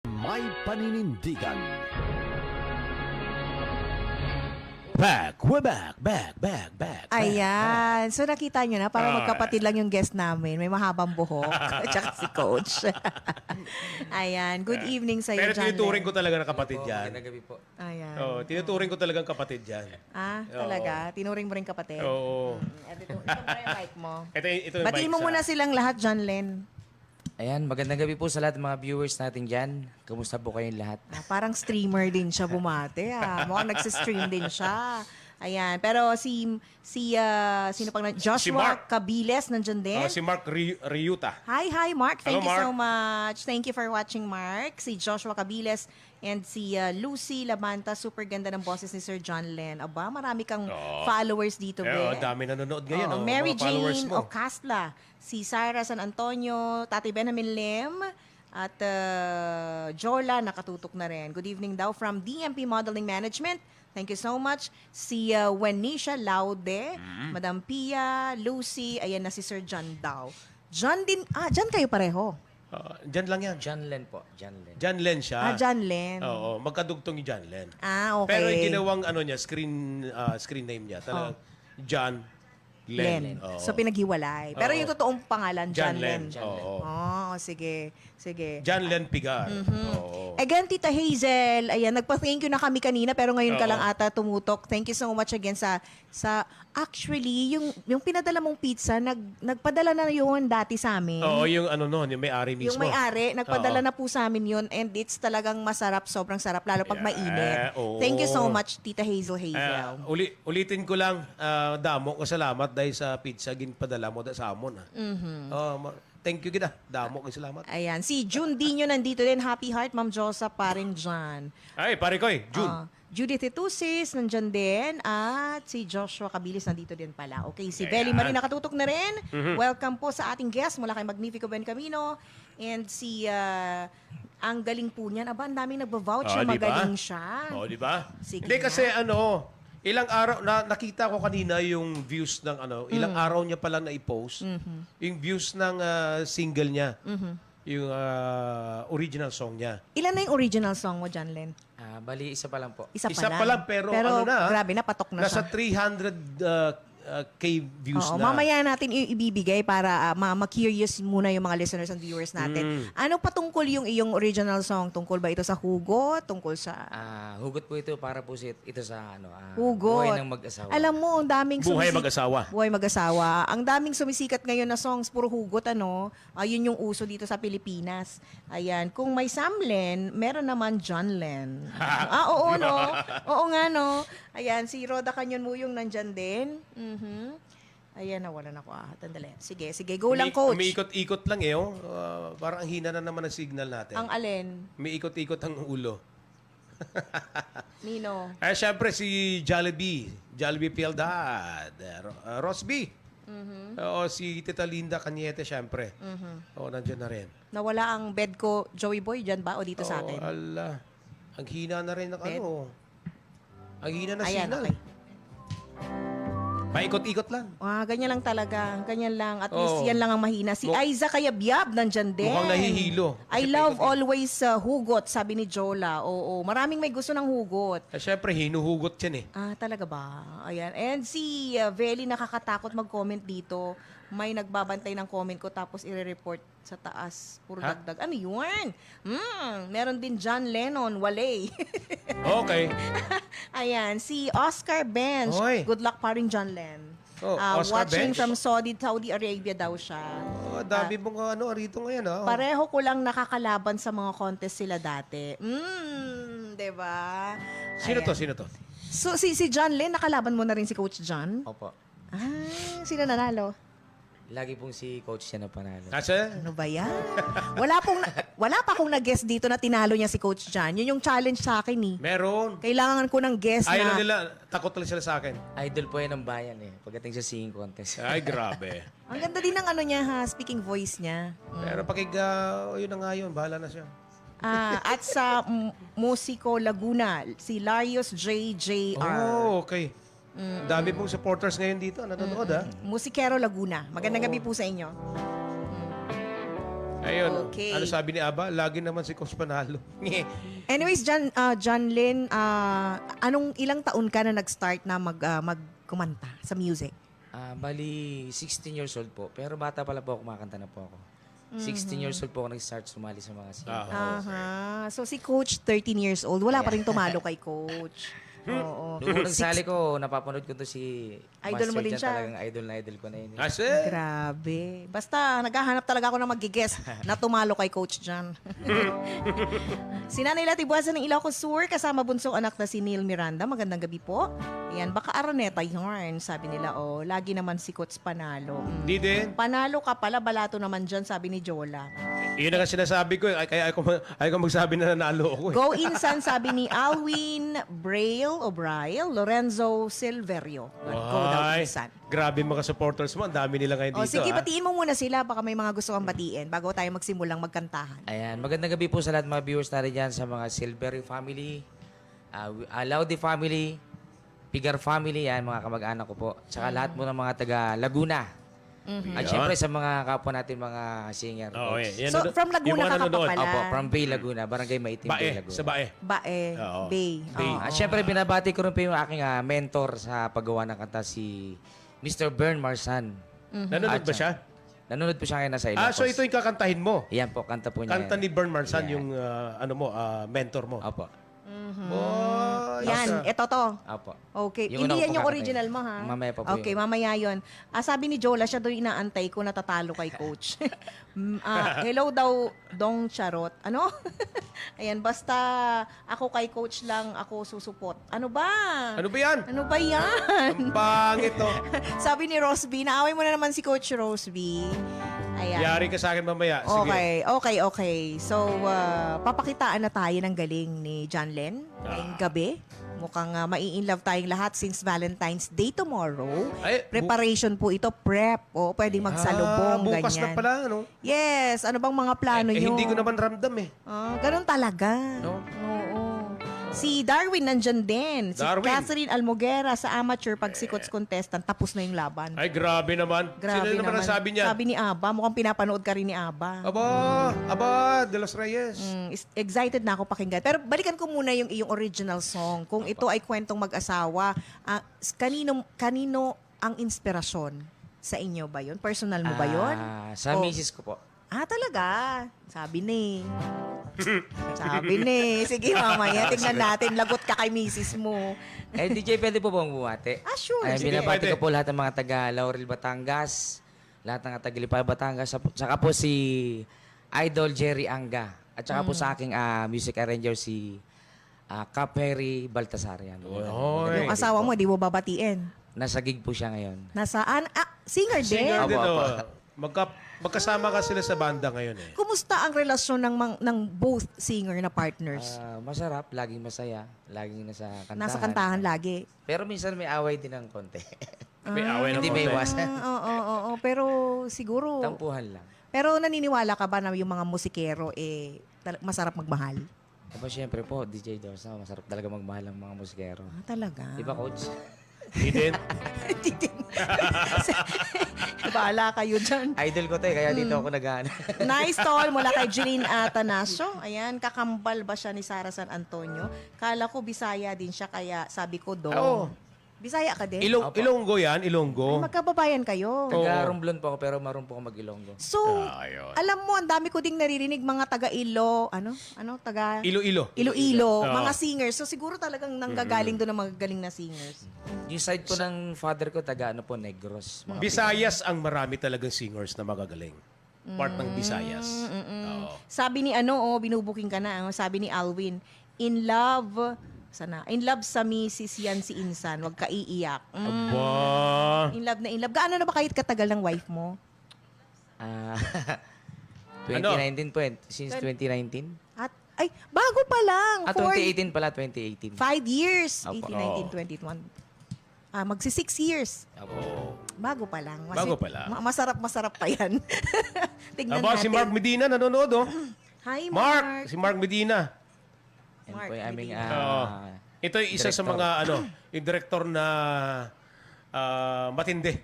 May paninindigan. We're back. Ayan. So nakita nyo na, parang magkapatid lang yung guest namin. May mahabang buhok. Tsaka si Coach. Ayan. Good evening sa'yo, Pero John tinuturing Len. ko talaga na kapatid yan. Magandang gabi po. Ayan. Oo, tinuturing ko talagang kapatid yan. Talaga? Tinuring mo rin kapatid? Oo. Ito pa yung mic mo. Ito yung Batiin mic mo muna silang lahat, John Len. Ayan, magandang gabi po sa lahat ng mga viewers natin dyan. Kumusta po kayong lahat? Parang streamer din siya bumate. Mukhang nagsistream din siya. Ayan. Pero sino pang Joshua Mark. Cabiles nandyan din. Si Mark Ryuta. Hi, Mark. Thank Hello, you Mark. so much. Thank you for watching, Mark. Si Joshua Cabiles and si Lucy Labanta. Super ganda ng boses ni Sir John Len. Aba, marami kang followers dito, be. Dami nanonood ngayon. Oo, Mary mga followers Jane mo. Ocasla, si Sarah San Antonio, Tati Benjamin Lim, at Jola, nakatutok na rin. Good evening daw from DMP Modeling Management. Thank you so much. Si Wenisha Laude, Madam Pia, Lucy, ayan na si Sir John daw. John din, John kayo pareho. Diyan lang yan. John Len po. John Len. John Len siya. John Len. Oo, magkadugtong yung John Len. Okay. Pero yung ginawang niya, screen name niya, talagang John Len. Len. So pinaghiwalay. Pero yung totoong pangalan, John, John Len. Len. Oo. Sige. John Len Pigar. Oo. Again, Tita Hazel, ayan, nagpa-thank you na kami kanina pero ngayon ka lang ata tumutok. Thank you so much again sa actually, yung pinadala mong pizza, nagpadala na yun dati sa amin. Oo, yung yung may-ari mismo. Yung may-ari, nagpadala na po sa amin yun and it's talagang masarap, sobrang sarap, lalo pag mainit. oo. Thank you so much, Tita Hazel. Ulitin ko lang, damo ko salamat dahil sa pizza ginpadala mo sa amon. Thank you gina. Damo ko salamat. Ayan, si June Dino nandito din. Happy heart, Ma'am Josa, pa rin dyan. Ay, pare ko June. Judith Itusis, nandyan din. At si Joshua Cabilis, nandito din pala. Okay, si Belly Marie nakatutok na rin. Welcome po sa ating guest mula kay Magnifico Bencamino. And si, ang galing po niyan. Aba, ang daming nagba-vouch na magaling siya. Oh, di ba? Sige Hindi na. kasi ilang araw nakita ko kanina yung views ng ilang araw niya pa lang na i-post. Yung views ng single niya. Yung original song niya. Ilan na yung original song mo, John Len? Bali, isa pa lang po. Isa Isa pa lang, pero grabe na, patok na nasa siya. 300k views Oo, na. mamaya natin ibibigay para ma-curious muna yung mga listeners and viewers natin. Ano patungkol yung iyong original song? Tungkol ba ito sa hugot? Tungkol sa Hugot po ito para po ito sa hugot? buhay ng mag-asawa. Alam mo, ang daming Buhay mag-asawa. Buhay mag-asawa. Ang daming sumisikat ngayon na songs, puro hugot, yun yung uso dito sa Pilipinas. Ayan. Kung may Sam Len, meron naman John Len. Oo, no? Oo nga, no? Ayan, si Roda Canyon mo yung nandyan din. Ayan, nawalan ako. Tandali. Sige, go lang, Coach. Umiikot-ikot lang parang ang hina na naman ang signal natin. Ang alin? Umiikot-ikot ang ulo. Nino? Siyempre si Jollibee Pialdad, Rosby. O si Tita Linda Cañete, siyempre. Nandiyan na rin. Nawala ang bed ko, Joey Boy, dyan ba? O dito sa atin? Ala. Ang hina na rin ng Bed? Ang hina na Ayan, signal. okay. Paikot-ikot lang. Ganyan lang talaga. Ganyan lang. At least Oo. yan lang ang mahina. Si Aiza Kayabyab, nandyan din. Mukhang nahihilo. I love always hugot, sabi ni Jola. Oo, maraming may gusto ng hugot. Siyempre, hinuhugot yan Talaga ba? Ayan. And si Veli nakakatakot mag-comment dito. May nagbabantay ng comment ko tapos i-report sa taas. Puro dagdag. Ano yun? Meron din John Lennon, Walay. Okay. Ayan. Si Oscar Bench. Oy. Good luck pa rin, John Len. Oscar Watching Bench. from Saudi Arabia daw siya. Dami mong rito ngayon. Pareho ko lang nakakalaban sa mga contest sila dati. Diba? Sino Ayan. to? So, si John Len, nakalaban mo na rin si Coach John? Opo. Sino nanalo? Lagi pong si Coach siya na panalo. Asa? Ano ba yan? Wala pa akong nag-guest dito na tinalo niya si Coach John. Yun yung challenge sa akin Meron. Kailangan ko ng guest Ayaw na... nila. Takot lang sila sa akin. Idol po yan ng bayan pagdating sa singing contest. Ay, grabe. Ang ganda din ng niya speaking voice niya. Pero yun na nga yun. Bahala na siya. At sa Musico Laguna, si Larios JJR. Oh, okay. Dami pong supporters ngayon dito. Nanonood, Musikero Laguna. Magandang gabi po sa inyo. Ayun. Okay. Ano sabi ni Aba? Lagi naman si Coach Panalo. Anyways, John Lynn, ilang taon ka na nag-start na magkumanta sa music? Bali, 16 years old po. Pero bata pala po ako, kumakanta na po ako. 16 years old po ako nag-start sumali sa mga singer. Aha. So si Coach, 13 years old. Wala pa rin tumalo kay Coach. Oo. Noong nagsali ko, napapanood ko to si Idol mo Master din Jan, siya. talagang idol na idol ko na yun. Kasi, Grabe. Basta, naghahanap talaga ako ng mag-guess na tumalo kay Coach John. Si Nanay Latibuasan ng Ilocos Sur, kasama bunsong anak na si Neil Miranda. Magandang gabi po. Ayan, baka Araneta yarn, sabi nila. Oh, lagi naman si Coach panalo. di din. Panalo ka pala, balato naman dyan, sabi ni Jola. Yun ang sinasabi ko. Kaya ayaw ko magsabi na nanalo ako. Go Insan, sabi ni Alwin O'Brien, Lorenzo Silverio. Go daw Ay, Insan. grabe mga supporters mo. Ang dami nila ngayon O dito. sige, ah. batiin mo muna sila. Baka may mga gusto kang batiin bago tayo magsimulang magkantahan. Ayan, magandang gabi po sa lahat ng mga viewers natin dyan sa mga Silverio family, Laudi family, Pigar family, yan, mga kamag-anak ko po. Tsaka lahat mo ng mga taga Laguna. At Yan. syempre sa mga kapwa natin mga singer. Oo, coach. eh. Yan, So, from Laguna yung mga ka pa nanonood. pala. Opo, from Bay Laguna, Barangay Maitim Bay Bae, Laguna. sa Bae. Bae, Oo. Bay. Bay. Oo. At syempre binabati ko rin po yung aking mentor sa paggawa ng kanta, si Mr. Bern Marsan. Nanonood ba siya? Nanonood po siya ngayon nasa Ilocos. So ito yung kakantahin mo. Yan po, kanta po niya. Kanta ni Bern Marsan, Yeah. yung mentor mo. Opo. Oh, Yan, ito to. Opo. Okay. Yung Hindi una ko yan yung po original mo, ha? Mamaya pa po Okay, yun. mamaya yun. Sabi ni Jola, siya daw inaantay ko natatalo kay Coach. Hello daw, Dong Charot. Ano? Ayan, basta ako kay Coach lang ako susupot. Ano ba? Ano ba yan? Ano ba yan? Ang pangit to. Sabi ni Rosby, naaway mo na naman si Coach Rosby. Ayan. Yari ka sa akin mamaya. Sige. Okay. So, papakitaan na tayo ng galing ni John Len ngayong gabi. Mukhang mai-inlove tayong lahat since Valentine's Day tomorrow. Ay, Preparation po ito, prep. O, pwedeng magsalubong, bukas ganyan. na pala, ano? Yes, ano bang mga plano nyo? Hindi ko naman ramdam eh. Ganun talaga. No? Oo. Si Darwin nandyan din. Si Darwin. Catherine Almoguera sa amateur pagsikots contestant. Tapos na yung laban. Ay, grabe naman. Grabe Sino naman ang sabi niya? Sabi ni Aba, mukhang pinapanood ka rin ni Aba. Aba, De Los Reyes. Excited na ako pakinggan. Pero balikan ko muna yung iyong original song. Kung ito ay kwentong mag-asawa, kanino ang inspirasyon? Sa inyo ba yun? Personal mo ba yun? Sa Oh. misis ko po. Talaga? Sabi ni. Sige, mamaya. Tingnan natin. Lagot ka kay misis mo. DJ, pwede po bang bumati? Sure. Ay, Sige. binabati pwede. ko po lahat ng mga taga Laurel, Batangas, lahat ng taga Lipay, Batangas, saka po si Idol Jerry Anga, at saka po sa aking music arranger si Cap Harry Baltasar. Yan. Oy. Yung asawa mo, di mo babatiin. Nasa gig po siya ngayon. Nasaan? Singer din. Singer din, Aba, oh. Magkasama ka sila sa banda ngayon eh. Kumusta ang relasyon ng both singer na partners? Masarap, laging masaya, laging nasa kantahan. Nasa kantahan lagi. Pero minsan may away din ng konti. May away ng Hindi may konti. iwasan. Oo. Pero siguro... Tampuhan lang. Pero naniniwala ka ba na yung mga musikero masarap magmahal? Diba, syempre po, DJ Dorsa, masarap talaga magmahal ang mga musikero. Talaga? Di ba, Coach? Hindi din. Bahala kayo dyan. Idol ko to kaya dito ako nag-ano. Nice call mula kay Jeline Atanasio. Ayan, kakambal ba siya ni Sara San Antonio? Kala ko Bisaya din siya, kaya sabi ko do. Oo. Bisaya ka din? Ilonggo yan, Ilonggo. Magkababayan kayo. Taga-Romblon po ako pero marunong po ako mag-Ilonggo. So, alam mo, ang dami ko ding naririnig mga taga-Ilo, taga... Iloilo. Iloilo, Oo. mga singers. So, siguro talagang nanggagaling doon ng mga galing na singers. Yung side po ng father ko, taga Negros. Mga Visayas ang marami talagang singers na magagaling. Part ng Visayas. Oo. Sabi ni binubuking ka na. Sabi ni Alwin, in love sa misis yan si Insan. Huwag ka iiyak. Aba. In love na in love. Gaano na ba kahit katagal ng wife mo? 2019 po, since 2019. Bago pa lang. 2018 pala, 2018. 5 years. Opo. 18, 19, 21. Magsi 6 years. Opo. Bago pa lang. Bago pa lang. Masarap pa yan. Tignan Aba, natin. si Mark Medina nanonood, oh. Hi, Mark! Mark. Si Mark Medina. Yan Mark po yung aming Oo. Ito yung isa sa director. mga, yung director na matindi.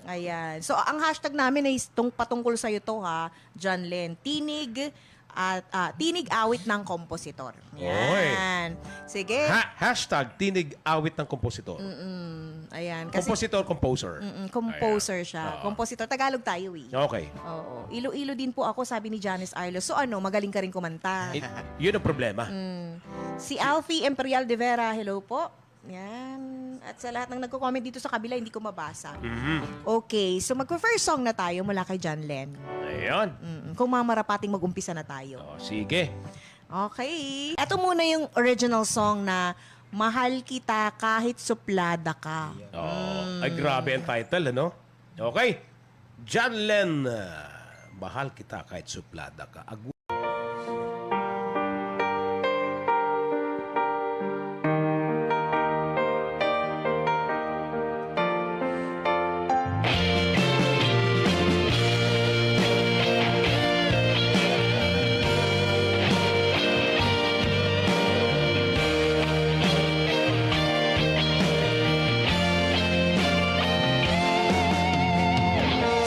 Ayan. So, ang hashtag namin ay patungkol sa'yo to ha, John Len. Tinig at tinig awit ng kompositor. Yan. Sige. Hashtag tinig awit ng kompositor. Ayan. Kasi Composer. composer Ayan. siya. Oo. Kompositor. Tagalog tayo eh. Okay. Oo. Ilo-ilo din po ako, sabi ni Janice Arlo. So ano, magaling ka rin kumanta. Yun ang problema. Si Alfie Imperial de Vera, hello po. Yan. At sa lahat ng nagko-comment dito sa kabila, hindi ko mabasa. Okay, so magpo-first song na tayo mula kay John Len. Ayun. Kung mamarapating mag-umpisa na tayo. Oh, sige. Okay. Ito muna yung original song na Mahal Kita Kahit Suplada Ka. Oh, ay grabe ang title, ano? Okay. John Len, mahal kita kahit suplada ka.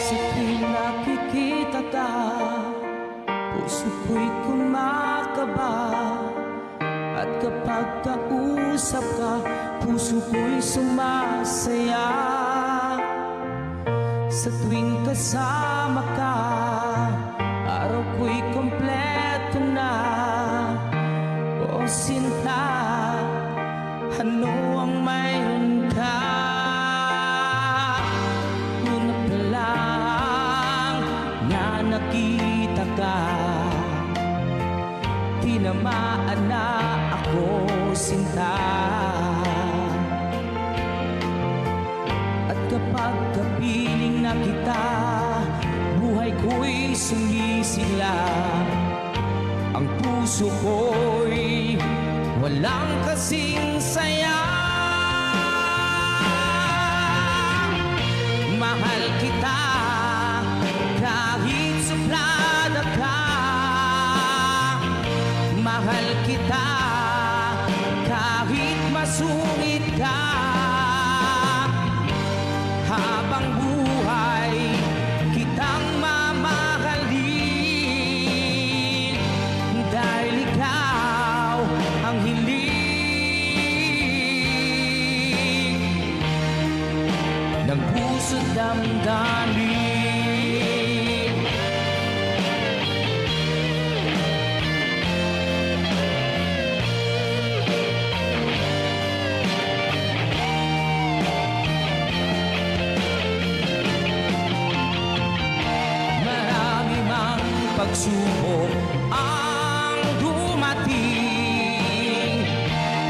Sa tuwing nakikita ka, puso ko'y kumakaba. At kapag kausap ka, puso ko'y sumasaya. Sa tuwing kasama ka, araw ko'y kompleto na. O sinta, ano ang mayroon ka? Una pa lang na nakita ka, tinamaan na ako, sinta. At kapag kapiling na kita, buhay ko'y sumisigla. Ang puso ko'y walang kasing saya. Mahal kita kahit suplada ka. Mahal kita kahit masungit ka. Habang buhay kitang mamahalin, dahil ikaw ang hiling ng puso't damdamin. Marami mang pagsubok ang dumating,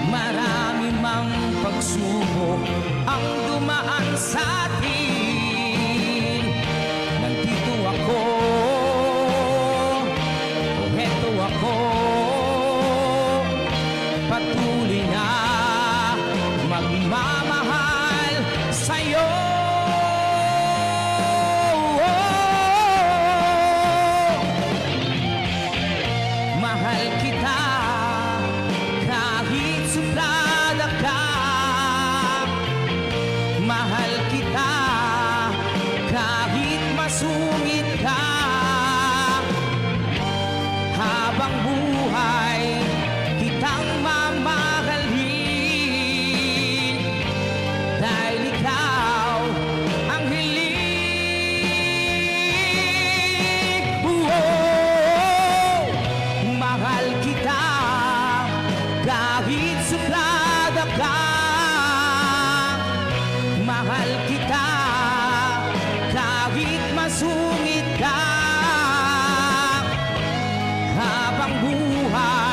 marami mang pagsubok ang dumaan sa atin. Nandito ako, o heto ako, patuloy na magmamahal sa'yo. Mahal kita kahit suplada ka. Mahal kita kahit masungit ka. Habang buhay kitang mamahalin, dahil ikaw ang hiling. Mahal kita kahit suplada ka. Mahal kita kahit masungit ka. Habang buhay